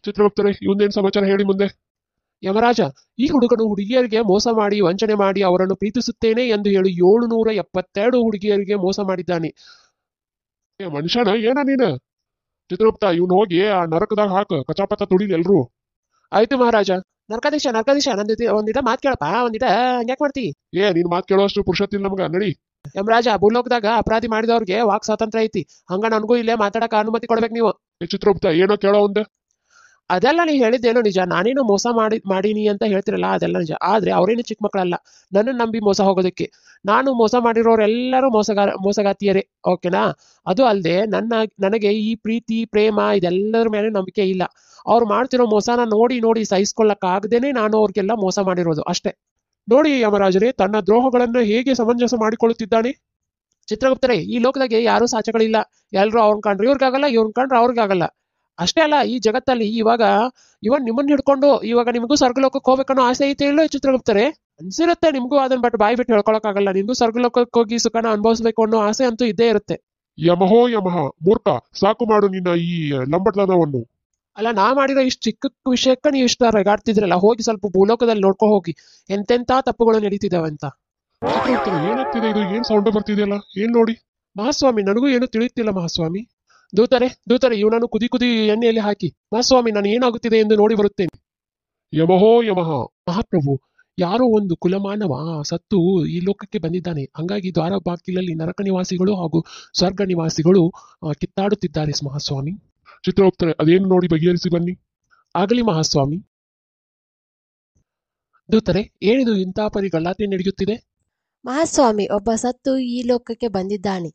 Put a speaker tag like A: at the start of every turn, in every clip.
A: ಚಿತ್ರಗುಪ್ತರೆ, ಇವಂದೇನ್ ಸಮಾಚಾರ ಹೇಳಿ ಮುಂದೆ.
B: ಯಮರಾಜ, ಈ ಹುಡುಗನು ಹುಡುಗಿಯರಿಗೆ ಮೋಸ ಮಾಡಿ ವಂಚನೆ ಮಾಡಿ ಅವರನ್ನು ಪ್ರೀತಿಸುತ್ತೇನೆ ಎಂದು ಹೇಳಿ 772 ಹುಡುಗಿಯರಿಗೆ ಮೋಸ ಮಾಡಿದ್ದಾನೆ.
A: ಮನುಷ್ಯನ ಏನ ನೀನ? ಚಿತ್ರಗುಪ್ತ, ಇವ್ನು ಹೋಗಿ ಆ ನರಕದಾಗ ಹಾಕ, ಕಚಾಪತ ತುಳಿಲಿ ಎಲ್ರು.
B: ಆಯ್ತು ಮಹಾರಾಜ. ನರ್ಕಾಧೀಶ ನಂದ ಒಂದಿಟ ಮಾತ್ ಕೇಳಪ್ಪ, ಒಂದಿಟ ಹಂಗ್ಯಾಕ್ ಮಾಡ್ತಿ?
A: ನೀನ್ ಮಾತ್ ಕೇಳೋಷ್ಟು ಪುರುಷತ್ತಿಲ್ಲ ನಮಗ, ನಡಿ.
B: ಯಮರಾಜ, ಭೂಲೋಕದಾಗ ಅಪರಾಧಿ ಮಾಡಿದವ್ರಿಗೆ ವಾಕ್ ಸ್ವಾತಂತ್ರ್ಯ ಐತಿ, ಹಂಗ ನನಗೂ ಇಲ್ಲೇ ಮಾತಾಡಕ ಅನುಮತಿ ಕೊಡ್ಬೇಕು ನೀವು.
A: ಚಿತ್ರಗುಪ್ತ, ಏನೋ ಕೇಳೋ ಒಂದ.
B: ಅದೆಲ್ಲ ನೀ ಹೇಳಿದ್ದೇನೋ ನಿಜ, ನಾನೇನು ಮೋಸ ಮಾಡೀನಿ ಅಂತ ಹೇಳ್ತಿರಲ್ಲ, ಅದೆಲ್ಲ ನಿಜ. ಆದ್ರೆ ಅವರೇನು ಚಿಕ್ಕ ಮಕ್ಕಳಲ್ಲ ನನ್ನ ನಂಬಿ ಮೋಸ ಹೋಗೋದಕ್ಕೆ. ನಾನು ಮೋಸ ಮಾಡಿರೋರೆಲ್ಲರೂ ಮೋಸಗಾತಿಯರೇ, ಓಕೆನಾ? ಅದು ಅಲ್ಲದೆ ನನಗೆ ಈ ಪ್ರೀತಿ ಪ್ರೇಮ ಇದೆಲ್ಲರ ಮೇಲೆ ನಂಬಿಕೆ ಇಲ್ಲ. ಅವ್ರು ಮಾಡ್ತಿರೋ ಮೋಸನ ನೋಡಿ ನೋಡಿ ಸಹಿಸ್ಕೊಳ್ಳಕ್ಕಾಗದೇನೆ ನಾನು ಅವ್ರಿಗೆಲ್ಲ ಮೋಸ ಮಾಡಿರೋದು ಅಷ್ಟೇ. ನೋಡಿ ಯಮರಾಜರೇ, ತನ್ನ ದ್ರೋಹಗಳನ್ನು ಹೇಗೆ ಸಮಂಜಸ ಮಾಡಿಕೊಳ್ಳುತ್ತಿದ್ದಾನೆ. ಚಿತ್ರಗುಪ್ತರೇ, ಈ ಲೋಕದಾಗೆ ಯಾರೂ ಸಾಚಗಳಿಲ್ಲ. ಎಲ್ರು ಅವ್ರನ್ನ ಕಂಡ್ರೆ ಇವ್ರಿಗಾಗಲ್ಲ, ಇವ್ರನ್ನ ಕಂಡ್ರೆ ಅವ್ರಿಗಾಗಲ್ಲ. ಅಷ್ಟೇ ಅಲ್ಲ, ಈ ಜಗತ್ತಲ್ಲಿ ಇವನ್ ನಿಮ್ಮನ್ನ ಹಿಡ್ಕೊಂಡು ಇವಾಗ ನಿಮಗೂ ಸ್ವರ್ಗಲೋಕಕ್ಕೆ ಹೋಗ್ಬೇಕನ್ನೋ ಆಸೆ ಐತೆ ಇಲ್ಲೋ ಚಿತ್ರಗುಪ್ತರೆ? ಅನ್ಸಿರುತ್ತೆ ನಿಮ್ಗೂ, ಅದನ್ನ ಬಟ್ ಬಾಯಿ ಬಿಟ್ಟು ಹೇಳ್ಕೊಳಕ್ಕಾಗಲ್ಲ. ನಿಮ್ಗೂ ಸ್ವರ್ಗಲೋಕಕ್ಕೆ ಹೋಗಿ ಸುಖನ ಅನುಭವಿಸ್ಬೇಕು ಅನ್ನೋ ಆಸೆ ಅಂತೂ ಇದ್ದೇ ಇರುತ್ತೆ.
A: ಯಮಹೋ ಯಮಹ, ಮೂರ್ಖ, ಸಾಕು ಮಾಡು ನಿನ್ನ ಈ ಲಂಬಟತನವನ್ನು.
B: ಅಲ್ಲ, ನಾ ಮಾಡಿರೋ ಇಷ್ಟು ಚಿಕ್ಕ ವಿಷಯಕ್ಕೆ ನೀವು ಇಷ್ಟ ರೆಗಾಡ್ತಿದ್ರಲ್ಲ, ಹೋಗಿ ಸ್ವಲ್ಪ ಭೂಲೋಕದಲ್ಲಿ ನೋಡ್ಕೊ ಹೋಗಿ ಎಂತೆಂತ ತಪ್ಪುಗಳು ನಡೀತಿದಾವೆ ಅಂತ.
A: ಏನಾಗ್ತಿದೆ ಇದು? ಏನ್ ಸೌಂಡ್ ಬರ್ತಿದೆಯಲ್ಲ, ಏನ್ ನೋಡಿ?
B: ಮಹಾಸ್ವಾಮಿ, ನನಗೂ ಏನು ತಿಳಿಯುತ್ತಿಲ್ಲ ಮಹಾಸ್ವಾಮಿ. ದೂತರೆ ಇವನನ್ನು ಕುದಿ ಎಣ್ಣೆಯಲ್ಲಿ ಹಾಕಿ. ಮಹಾಸ್ವಾಮಿ, ನಾನು ಏನಾಗುತ್ತಿದೆ ಎಂದು ನೋಡಿ ಬರುತ್ತೇನೆ.
A: ಯಮಹೋ ಯಮಹ.
B: ಮಹಾಪ್ರಭು, ಯಾರೋ ಒಂದು ಕುಲಮಾನವ ಸತ್ತು ಈ ಲೋಕಕ್ಕೆ ಬಂದಿದ್ದಾನೆ. ಹಂಗಾಗಿ ದ್ವಾರ ಬಾಗಿಲಲ್ಲಿ ನರಕ ನಿವಾಸಿಗಳು ಹಾಗೂ ಸ್ವರ್ಗ ನಿವಾಸಿಗಳು ಕಿತ್ತಾಡುತ್ತಿದ್ದಾರೆ ಮಹಾಸ್ವಾಮಿ.
A: ಚಿತ್ರಗುಪ್ತರೆ, ಅದೇನು ನೋಡಿ ಬಗೆಹರಿಸಿ ಬನ್ನಿ.
B: ಆಗಲಿ ಮಹಾಸ್ವಾಮಿ. ದೂತರೆ, ಏನಿದು ಇಂಥ ಪರಿ ಗಲಾಟೆ ನಡೆಯುತ್ತಿದೆ?
C: ಮಹಾಸ್ವಾಮಿ, ಒಬ್ಬ ಸತ್ತು ಈ ಲೋಕಕ್ಕೆ ಬಂದಿದ್ದಾನೆ.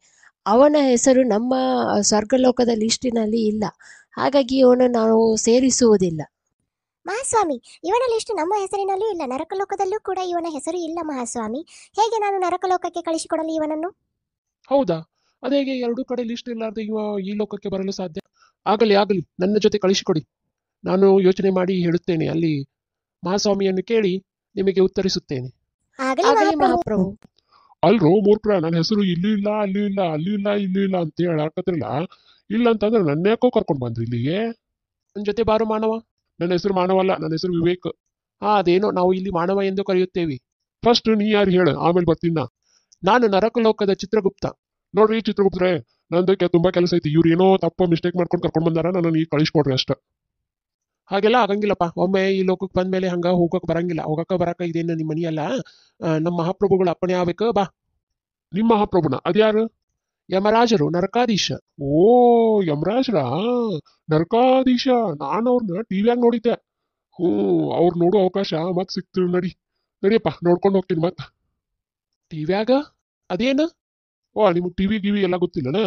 C: ಅವನ ಹೆಸರು ನಮ್ಮ ಸ್ವರ್ಗಲೋಕದ ಲಿಸ್ಟಿನಲ್ಲಿ ಇಲ್ಲ, ಹಾಗಾಗಿ ಇವನು ನಾವು ಸೇರಿಸುವುದಿಲ್ಲ.
D: ಮಹಾಸ್ವಾಮಿ, ಇವನ ಲಿಸ್ಟ್ ನಮ್ಮ ಹೆಸರಿನಲ್ಲೂ ಇಲ್ಲ, ನರಕಲೋಕದಲ್ಲೂ ಕೂಡ ಇವನ ಹೆಸರು ಇಲ್ಲ ಮಹಾಸ್ವಾಮಿ. ಹೇಗೆ ನಾನು ನರಕಲೋಕಕ್ಕೆ ಕಳಿಸಿಕೊಡಲಿ ಇವನನ್ನು?
B: ಹೌದಾ? ಅದೇಗೆ ಎರಡೂ ಕಡೆ ಲಿಸ್ಟ್ ಇಲ್ಲಾರ್ದೆ ಇವ ಈ ಲೋಕಕ್ಕೆ ಬರಲು ಸಾಧ್ಯ? ಆಗಲಿ, ನನ್ನ ಜೊತೆ ಕಳಿಸಿಕೊಡಿ. ನಾನು ಯೋಚನೆ ಮಾಡಿ ಹೇಳುತ್ತೇನೆ. ಅಲ್ಲಿ ಮಹಾಸ್ವಾಮಿಯನ್ನು ಕೇಳಿ ನಿಮಗೆ ಉತ್ತರಿಸುತ್ತೇನೆ.
C: ಆಗಲಿ ಮಹಾಪ್ರಭು.
A: ಅಲ್ರೋ ಮೂರ್ಖರ, ನನ್ನ ಹೆಸರು ಇಲ್ಲೂ ಇಲ್ಲ, ಅಲ್ಲೂ ಇಲ್ಲ, ಅಲ್ಲೂ ಇಲ್ಲ, ಇಲ್ಲೂ ಇಲ್ಲ ಅಂತ ಹೇಳಾಕತ್ರಲ್ಲ. ಇಲ್ಲ ಅಂತಂದ್ರೆ ನನ್ನ ಯಾಕೋ ಕರ್ಕೊಂಡು ಬಂದ್ರಿ ಇಲ್ಲಿಗೆ?
B: ನನ್ನ ಜೊತೆ ಬಾರು ಮಾನವ.
A: ನನ್ನ ಹೆಸರು ಮಾನವಲ್ಲ, ನನ್ನ ಹೆಸರು ವಿವೇಕ್.
B: ಅದೇನೋ ನಾವು ಇಲ್ಲಿ ಮಾನವ ಎಂದು ಕರೆಯುತ್ತೇವೆ.
A: ಫಸ್ಟ್ ನೀ ಯಾರು ಹೇಳು, ಆಮೇಲೆ ಬರ್ತೀನ.
B: ನಾನು ನರಕಲೋಕದ ಚಿತ್ರಗುಪ್ತ.
A: ನೋಡ್ರಿ ಚಿತ್ರಗುಪ್ತರೆ, ನಂದಕ್ಕೆ ತುಂಬಾ ಕೆಲಸ ಐತಿ. ಇವ್ರು ಏನೋ ತಪ್ಪ ಮಿಸ್ಟೇಕ್ ಮಾಡ್ಕೊಂಡು ಕರ್ಕೊಂಡು ಬಂದಾರ, ನನ್ನ ಈಗ ಕಳಿಸ್ಕೊಡ್ರಿ ಅಷ್ಟ.
B: ಹಾಗೆಲ್ಲ ಆಗಂಗಿಲ್ಲಪ್ಪ. ಒಮ್ಮೆ ಈ ಲೋಕಕ್ಕೆ ಬಂದ್ಮೇಲೆ ಹಂಗ ಹೋಗಕ್ ಬರಂಗಿಲ್ಲ. ಹೋಗಕ್ಕ ಬರಕ ಇದೇನು ನಿಮ್ಮ ಮನಿ ಅಲ್ಲ, ನಮ್ಮ ಮಹಾಪ್ರಭುಗಳು ಅಪ್ಪಣೆ ಆಗ್ಬೇಕು. ಬಾ.
A: ನಿಮ್ಮ ಮಹಾಪ್ರಭುನ? ಅದ್ಯಾರು?
B: ಯಮರಾಜರು, ನರಕಾಧೀಶ.
A: ಓ, ಯಮರಾಜ್ರ, ನರಕಾಧೀಶ. ನಾನು ಅವ್ರನ್ನ ಟಿವಿಯಾಗ ನೋಡಿದ್ದೆ. ಅವ್ರು ನೋಡೋ ಅವಕಾಶ ಮತ್ ಸಿಕ್ತು. ನಡಿಯಪ್ಪ, ನೋಡ್ಕೊಂಡು ಹೋಗ್ತೀನಿ ಮತ್.
B: ಟಿವಿಯಾಗ? ಅದೇನು?
A: ನಿಮ್ಗೆ ಟಿವಿ ಎಲ್ಲ ಗೊತ್ತಿಲ್ಲನ?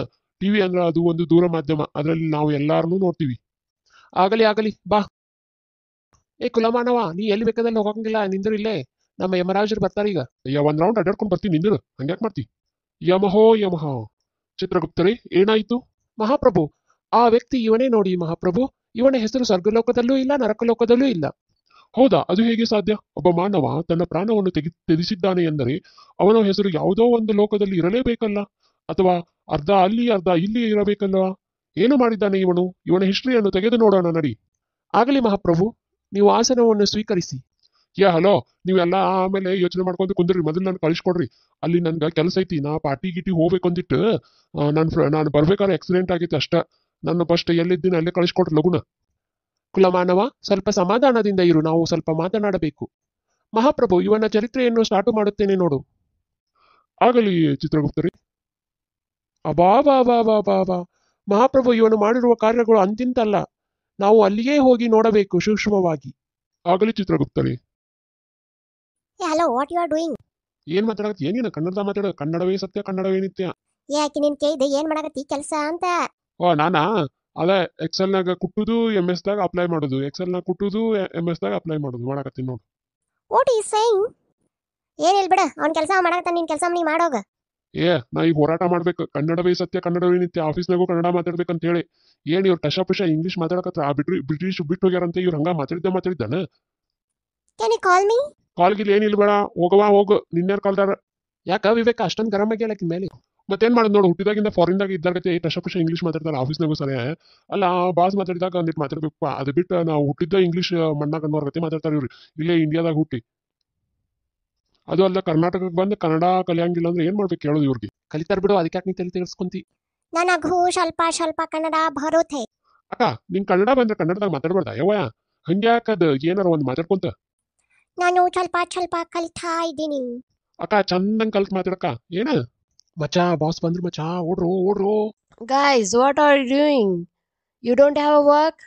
A: ಟಿವಿ ಅಂದ್ರೆ ಅದು ಒಂದು ದೂರ ಮಾಧ್ಯಮ, ಅದರಲ್ಲಿ ನಾವು ಎಲ್ಲಾರನ್ನೂ ನೋಡ್ತೀವಿ.
B: ಆಗಲಿ, ಬಾ. ಕುಲಮಾನವ, ನೀ ಎಲ್ಲಿ ಬೇಕಾದಲ್ಲಿ ಹೋಗಂಗಿಲ್ಲ, ನಿಂದ್ರು ಇಲ್ಲೇ. ನಮ್ಮ ಯಮರಾಜರು ಬರ್ತಾರ ಈಗ.
A: ಒಂದ್ ರೌಂಡ್ ಅಡ್ಡಾಡ್ಕೊಂಡು ಬರ್ತೀನಿ, ನಿಂದ್ರು. ಹಂಗ್ಯಾಕ್ ಮಾಡ್ತಿ? ಯಮಹೋ ಯಮಹ. ಚಿತ್ರಗುಪ್ತರೇ, ಏನಾಯ್ತು?
B: ಮಹಾಪ್ರಭು, ಆ ವ್ಯಕ್ತಿ ಇವನೇ ನೋಡಿ ಮಹಾಪ್ರಭು. ಇವನ ಹೆಸರು ಸ್ವರ್ಗಲೋಕದಲ್ಲೂ ಇಲ್ಲ, ನರಕಲೋಕದಲ್ಲೂ ಇಲ್ಲ.
A: ಹೌದಾ? ಅದು ಹೇಗೆ ಸಾಧ್ಯ? ಒಬ್ಬ ಮಾನವ ತನ್ನ ಪ್ರಾಣವನ್ನು ತ್ಯಜಿಸಿದ್ದಾನೆ ಎಂದರೆ ಅವನ ಹೆಸರು ಯಾವುದೋ ಒಂದು ಲೋಕದಲ್ಲಿ ಇರಲೇಬೇಕಲ್ಲ, ಅಥವಾ ಅರ್ಧ ಅಲ್ಲಿ ಅರ್ಧ ಇಲ್ಲಿ ಇರಬೇಕಲ್ವಾ? ಏನು ಮಾಡಿದ್ದಾನೆ ಇವನು? ಇವನ ಹಿಸ್ಟ್ರಿಯನ್ನು ತೆಗೆದು ನೋಡೋಣ, ನಡಿ.
B: ಆಗಲಿ ಮಹಾಪ್ರಭು, ನೀವು ಆಸನವನ್ನು ಸ್ವೀಕರಿಸಿ.
A: ಹಲೋ, ನೀವೆಲ್ಲ ಆಮೇಲೆ ಯೋಚನೆ ಮಾಡ್ಕೊಂಡು ಕುಂದ್ರಿ. ಮೊದಲು ನಾನು ಕಳಿಸ್ಕೊಡ್ರಿ. ಅಲ್ಲಿ ನನ್ಗೆ ಕೆಲಸ ಐತಿ. ನಾ ಪಾರ್ಟಿ ಗಿಟಿ ಹೋಗ್ಬೇಕು ಅಂದಿಟ್ಟು ನಾನು ಬರ್ಬೇಕಾದ್ರೆ ಆಕ್ಸಿಡೆಂಟ್ ಆಗೈತಿ ಅಷ್ಟ. ನನ್ನ ಫಸ್ಟ್ ಎಲ್ಲಿದ್ದೀನಿ ಅಲ್ಲೇ ಕಳಿಸ್ಕೊಡ್ರಿ ಲಗುನ.
B: ಕುಲಮಾನವ, ಸ್ವಲ್ಪ ಸಮಾಧಾನದಿಂದ ಇರು, ನಾವು ಸ್ವಲ್ಪ ಮಾತನಾಡಬೇಕು. ಮಹಾಪ್ರಭು, ಇವನ ಚರಿತ್ರೆಯನ್ನು ಸ್ಟಾರ್ಟ್ ಮಾಡುತ್ತೇನೆ ನೋಡು.
A: ಆಗಲಿ ಚಿತ್ರಗುಪ್ತರಿ.
B: ಅಬಾ ಮಹಾಪ್ರಭು, ಇವನು ಮಾಡಿರುವ ಕಾರ್ಯಗಳು ಅಂತಿಂತಲ್ಲ. ನಾವು ಅಲ್ಲಿಯೇ ಹೋಗಿ ನೋಡಬೇಕು ಸೂಕ್ಷ್ಮವಾಗಿ.
A: ಆಗಲಿ ಚಿತ್ರಗುಪ್ತರಿ.
D: Hello, what you are doing?
A: ಏನ್ ಮಾತಾಡಕತ್ತಿ? ಏನೇನು ಕನ್ನಡದ ಮಾತಾಡ? ಕನ್ನಡವೇ ಸತ್ಯ, ಕನ್ನಡವೇ ನಿತ್ಯ.
D: ಯಾಕೆ ನಿನ್ ಕೇಳಿದೆ ಏನ್ ಮಾಡಕತ್ತಿ ಕೆಲಸ ಅಂತ?
A: ನಾನಾ ಅದೇ ಎಕ್ಸೆಲ್ನಾಗ ಕುಟ್ಟುದು, MS ದಾಗ ಅಪ್ಲೈ ಮಾಡೋದು, ಎಕ್ಸೆಲ್ನಾಗ ಕುಟ್ಟುದು, MS ದಾಗ ಅಪ್ಲೈ ಮಾಡೋದು ಮಾಡಕತ್ತೀನಿ ನೋಡು.
D: What is saying? ಏನ್ ಹೇಳ್ಬಿಡ, ಅವ್ನ ಕೆಲಸ ಮಾಡಕತ್ತಾನ, ನಿನ್ ಕೆಲಸ ನೀ ಮಾಡೋಗ.
A: ನಾ ಈಗ ಹೋರಾಟ ಮಾಡ್ಬೇಕು. ಕನ್ನಡವೇ ಸತ್ಯ, ಕನ್ನಡವೇ ನಿತ್ಯ. ಆಫೀಸ್ನಾಗೂ ಕನ್ನಡ ಮಾತಾಡ್ಬೇಕಂತ ಹೇಳಿ ಏನ್ ಇವ್ರು ಟಶ ಇಂಗ್ಲಿಷ್ ಮಾತಾಡಕತ್ರ? ಬ್ರಿಟಿಷ್ ಬಿಟ್ಟು ಹೋಗ್ಯಾರಂತೆ ಇವ್ರು. ಹಂಗ ಮಾತಾಡಿದ್ದಾನ.
D: Can you call me?
A: ಕಾಲ್ಗಿಲ್ ಏನಿಲ್ಲ ಬೇಡ, ಹೋಗು. ನಿನ್ಯಾರ ಕಾಲ್ದಾರ?
B: ಯಾಕ ವಿವೇಕ ಅಷ್ಟೊಂದು ಗರಂ ಆಗ್ಯಾಳಕಿನ ಮೇಲೆ?
A: ಮತ್ತೇನ್ ಮಾಡೋದು ನೋಡು, ಹುಟ್ಟಿದಾಗಿಂದ ಫಾರಿನ್ದಾಗ ಇದ್ದಾಗತ್ತೆ ಕಷ್ಟ ಇಂಗ್ಲೀಷ್ ಮಾತಾಡ್ತಾರೆ ಆಫೀಸ್ನಾಗೂ ಸರಿ. ಅಲ್ಲ ಬಾಸ್ ಮಾತಾಡಿದಾಗ ಒಂದಿಟ್ಟು ಮಾತಾಡ್ಬೇಕಪ್ಪ, ಅದು ಬಿಟ್ಟು ನಾವು ಹುಟ್ಟಿದ್ದ ಇಂಗ್ಲೀಷ್ ಮಣ್ಣಾಗ ಅನ್ನೋರ್ ಗತಿ ಮಾತಾಡ್ತಾರೆ ಇವ್ರು ಇಲ್ಲೇ ಇಂಡಿಯಾದಾಗ ಹುಟ್ಟಿ. ಅದು ಅಲ್ಲ ಕರ್ನಾಟಕಕ್ಕೆ ಬಂದು ಕನ್ನಡ ಕಲಿಯಂಗಿಲ್ಲ ಅಂದ್ರೆ ಏನ್ ಮಾಡ್ಬೇಕು ಹೇಳೋದು ಇವ್ರಿಗೆ.
B: ಕಲಿತಾರ್ ಬಿಡು, ಅದಕ್ಕೆ ಯಾಕೆ ನೀ ತಲೆ ತೆಗೆಸ್ಕೊಂತಿ?
D: ನನಗೂ ಸ್ವಲ್ಪ ಸ್ವಲ್ಪ ಕನ್ನಡ ಬರುತ್ತೆ.
A: ಅಕ್ಕ ನಿಂಗ್ ಕನ್ನಡ ಬಂದ್ರೆ ಕನ್ನಡದಾಗ ಮಾತಾಡ್ಬಾರ್ದ ಯವ್ವ? ಹಂಗ್ಯಾಕದ್ ಏನಾರ ಒಂದ್ ಮಾತಾಡ್ಕೊಂತ.
D: ನಾನು ಸ್ವಲ್ಪ ಸ್ವಲ್ಪ ಕಲಿತಾ ಇದ್ದೀನಿ.
A: ಅಕ್ಕ ಚಂದಂಗ್ ಕಲ್ತ್ ಮಾತಾಡಕ್ಕ. ಏನ
B: ಮಚ್ಚ ಬಾಸ್ ಬಂದ್ರು ಮಚ್ಚ, ಓಡ್ರು ಓಡ್ರು.
C: Guys, what are you doing? You don't have a work?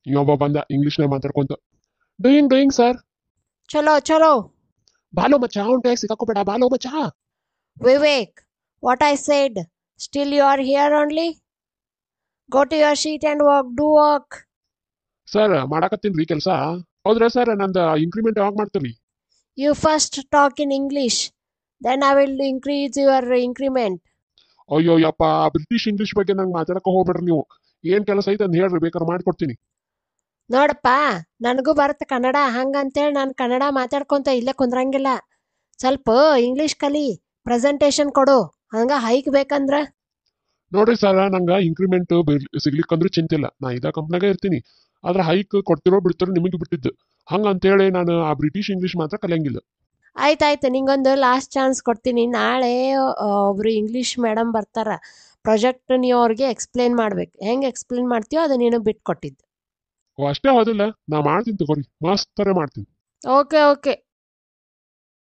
A: ಇನ್ನೊಬ್ಬ ಬಂದ ಇಂಗ್ಲೀಷ್ನಾಗ ಮಾತಾಡ್ಕೊಂತ.
B: Doing sir.
C: Chalo, chalo.
B: ಬಾಲೋ ಮಚ್ಚ, ಅವ್ನ್ ಕೈಯಾಗ ಸಿಕ್ಕಾಕೋಬೇಡ, ಬಾಲೋ ಮಚ್ಚ.
C: Vivek, what I said. Still you are here only? Go to your seat and work. Do work.
A: Sir ಮಾಡಾಕತ್ತೀನ್ರಿ ಕೆಲಸ. ಹೌದ್ರಾ ಸರ್, ನಂದು ಇನ್ಕ್ರಿಮೆಂಟ್ ಯಾವಾಗ ಮಾಡ್ತೀರಿ?
C: You first talk in English. Then I will increase your increment.
A: ಅಯ್ಯೋ ಯಪ್ಪ, British English ಬಗ್ಗೆ ನಂಗೆ ಮಾತಾಡಕ ಹೋಗ್ಬೇಡ್ರಿ ನೀವು. ಏನ್ ಕೆಲಸ ಐತೆ ಅಂತ ಹೇಳ್ರಿ, ಬೇಕಾದ್ರೆ ಮಾಡ್ಕೊಡ್ತೀನಿ.
C: ನೋಡಪ್ಪ, ನನಗೂ ಬರುತ್ತೆ ಕನ್ನಡ, ಹಂಗಂತೇಳಿ ನಾನು ಕನ್ನಡ ಮಾತಾಡ್ಕೊಂತ ಇಲ್ಲೇ ಕುಂದ್ರಂಗಿಲ್ಲ. ಸ್ವಲ್ಪ ಇಂಗ್ಲಿಷ್ ಕಲಿ, ಪ್ರೆಸೆಂಟೇಶನ್ ಕೊಡು, ಹಂಗ ಹೈಕ್ ಬೇಕಂದ್ರ.
A: ನೋಡ್ರಿ ಸರ್, ನಂಗೆ ಇನ್ಕ್ರಿಮೆಂಟ್ ಸಿಗ್ಲಿಕ್ಕಂದ್ರೂ ಚಿಂತೆ ಇಲ್ಲ, ನಾ ಇದ ಕಂಪ್ನಾಗ ಇರ್ತೀನಿ. ಆದ್ರೆ ಹೈಕ್ ಕೊಡ್ತಿರೋ ಬಿಡ್ತಿರೋ ನಿಮಗೆ ಬಿಟ್ಟಿದ್ದು. ಹಂಗಂತೇಳಿ ನಾನು ಆ ಬ್ರಿಟಿಷ್ ಇಂಗ್ಲಿಷ್ ಮಾತ್ರ ಕಲಿಯಂಗಿಲ್ಲ.
C: ಆಯ್ತಾಯ್ತು, ನಿಂಗೊಂದು ಲಾಸ್ಟ್ ಚಾನ್ಸ್ ಕೊಡ್ತೀನಿ. ನಾಳೆ ಒಬ್ರು ಇಂಗ್ಲಿಷ್ ಮೇಡಮ್ ಬರ್ತಾರ. ಪ್ರಾಜೆಕ್ಟ್ ನೀವು ಅವ್ರಿಗೆ ಎಕ್ಸ್ಪ್ಲೇನ್ ಮಾಡ್ಬೇಕು. ಹೆಂಗೆ ಎಕ್ಸ್ಪ್ಲೇನ್ ಮಾಡ್ತೀಯೋ ಅದು ನೀನು ಬಿಟ್ಟು ಕೊಟ್ಟಿದ್ದು.
A: ಅಷ್ಟೇ ಹೌದಿಲ್ಲ, ನಾ ಮಾಡ್ತೀನಿ ತಗೋರಿ, ಮಸ್ತ್ ತರ ಮಾಡ್ತೀನಿ.
C: Okay okay.